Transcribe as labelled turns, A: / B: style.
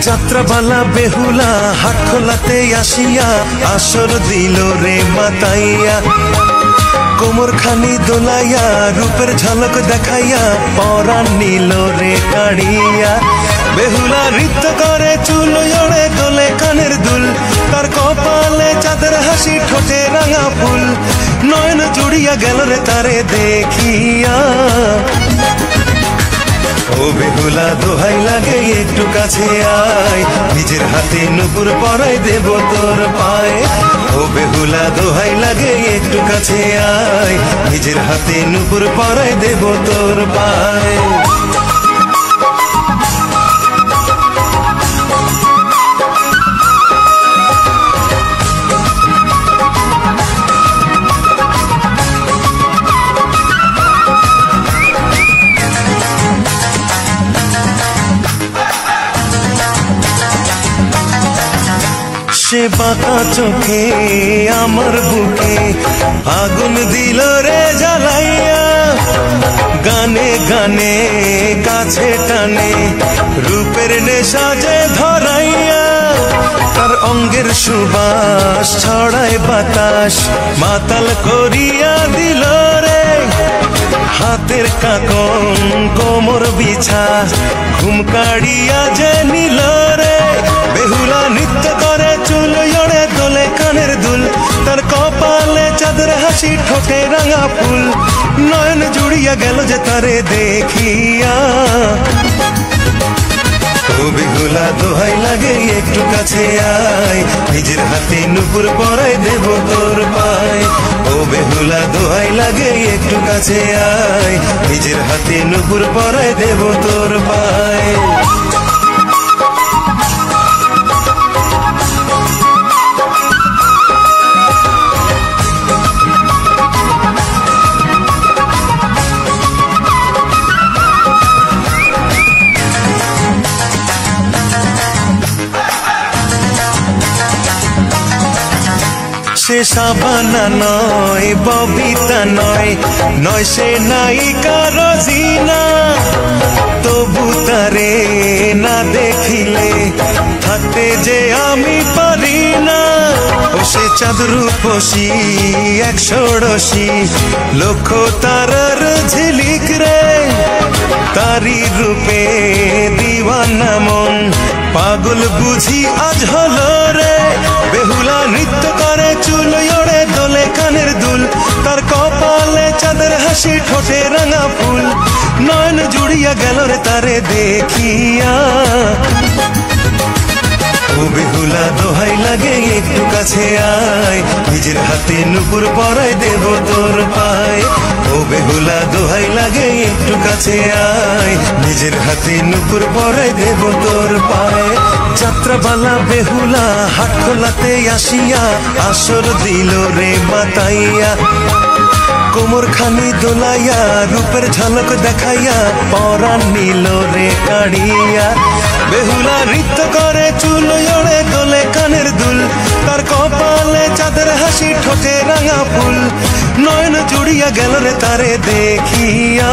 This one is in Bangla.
A: যাত্রাবালা বেহুলা হাট খোলাতে আসিয়া আসর দিল রে মাতাইয়া কোমর খানি দোলাইয়া রূপের ঝলক দেখাইয়া পরাণ নিল রে কাড়িয়া বেহুলা নৃত্য করে চুল ওড়ে দোলে কানের দুল তার কপালে চাঁদের হাসি ঠোঁটে রাঙা ফুল নয়ন জুড়িয়া গেল রে তারে দেখিয়া ও বেহুলা দোহাই লাগে একটু কাছে আয় নিজের হাতে নুপুর পরাই দেব তোর পায়ে ও বেহুলা দোহাই লাগে একটু কাছে আয় নিজের হাতে নুপুর পরাই দেব তোর পায়ে সে বাঁকা চোখে আমার বুকে আগুন দিল রে জ্বালাইয়া গানে গানে কাছে টানে রূপের নেশা যে ধরাইয়া তার অঙ্গের সুবাস ছড়ায় বাতাস মাতাল করিয়া দিল রে হাতের কাকন কোমর বিছা ঘুম কাড়িয়া যে নিল রে বেহুলা নৃত্য করে চুল ওড়ে দোলে কানের দুল তার কপালে চাঁদের হাসি ঠোঁটে রাঙা ফুল নয়ন জুড়িয়া গেল যে তারে দেখিয়া ও বেহুলা দোহাই লাগে একটু কাছে আয় নিজের হাতে নুপুর পরাই দেব তোর পায়ে ও বেহুলা দোহাই লাগে একটু কাছে আয় নিজের হাতে নুপুর পরাই দেব তোর পায়ে সে সাবানা নয় ববিতা নয় নয় সে নায়িকা রোজিনা তবু তারে না দেখিলে থাকতে যে আমি পারি না ও সে চাঁদ রূপসী 180 লক্ষ তারার ঝিলিক রে তারি রূপে দিওয়ানা মন পাগল বুঝি আজ হলো রে বেহুলা নৃত্য করে চুল ওড়ে দোলে কানের দুল তার কপালে চাঁদের হাসি ঠোঁটে রাঙা ফুল নয়ন জুড়িয়া গেল রে তারে দেখিয়া ও বেহুলা দোহাই লাগে একটু কাছে আয় নিজের হাতে নুপুর পরাই দেব তোর পায়ে ও বেহুলা দোহাই লাগে একটু কাছে আয় নিজের হাতে নুপুর পরাই দেব তোর পায়ে যাত্রাবালা বেহুলা হাট খোলাতে আসিয়া আসর দিল রে মাতাইয়া কোমর খানি দোলাইয়া রূপের ঝলক দেখাইয়া পরাণ নিল রে কাড়িয়া বেহুলা নৃত্য করে চুল ওড়ে দোলে কানের দুল তার কপালে চাঁদের হাসি ঠোঁটে রাঙা ফুল নয়ন জুড়িয়া গেল রে তারে দেখিয়া